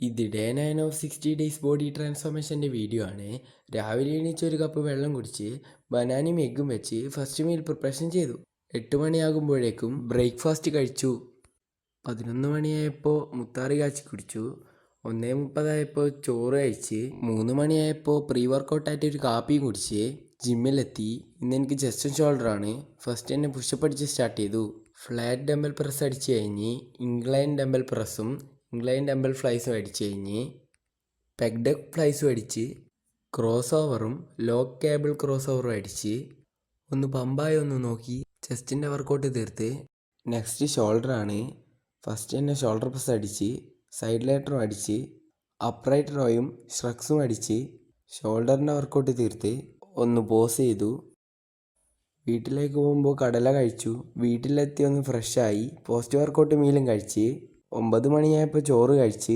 ഇത് day 9 of 60 days body ട്രാൻസ്ഫോർമേഷൻ്റെ video ആണ്. രാവിലെ എണീച്ച് ഒരു കപ്പ് വെള്ളം കുടിച്ച് ബനാനയും എഗ്ഗും വെച്ച് ഫസ്റ്റ് മീൽ പ്രിപ്പറേഷൻ ചെയ്തു. 8 മണിയാകുമ്പോഴേക്കും ബ്രേക്ക്ഫാസ്റ്റ് കഴിച്ചു. 11 മണിയായപ്പോൾ മുത്താറി കാച്ചി കുടിച്ചു. 1:30 ചോറ് കഴിച്ച് 3 മണിയായപ്പോൾ പ്രീ വർക്കൗട്ടായിട്ട് ഒരു കാപ്പിയും കുടിച്ച് ജിമ്മിലെത്തി. ഇന്ന് എനിക്ക് ചെസ്റ്റും ഷോൾഡറാണ്. ഫസ്റ്റ് തന്നെ പുഷപ്പ് അടിച്ച് സ്റ്റാർട്ട് ചെയ്തു. ഫ്ലാറ്റ് ഡംബൽ പ്രസ് അടിച്ച് കഴിഞ്ഞ് ഇൻക്ലൈൻ ഡംബൽ പ്രസ്സും ഇൻക്ലൈൻ ഡംബൽ ഫ്ലൈസും അടിച്ച് കഴിഞ്ഞ് പെഗ് ഫ്ലൈസും അടിച്ച് ക്രോസ് ഓവറും ലോ കേബിൾ ക്രോസ് ഓവറും അടിച്ച് ഒന്ന് പമ്പായി ഒന്ന് നോക്കി ചെസ്റ്റിൻ്റെ വർക്കൗട്ട് തീർത്ത് നെക്സ്റ്റ് ഷോൾഡറാണ്. ഫസ്റ്റ് തന്നെ ഷോൾഡർ പ്രസ് അടിച്ച് സൈഡ് ലേറ്ററും അടിച്ച് അപ്രൈറ്റ് റോയും ഷ്രക്സും അടിച്ച് ഷോൾഡറിൻ്റെ വർക്കൗട്ട് തീർത്ത് ഒന്ന് പോസ് ചെയ്തു. വീട്ടിലേക്ക് പോകുമ്പോൾ കടല കഴിച്ചു. വീട്ടിലെത്തി ഒന്ന് ഫ്രഷായി പോസ്റ്റ് വർക്കൗട്ട് മീലും കഴിച്ച് 9 മണിയായപ്പോൾ ചോറ് കഴിച്ച്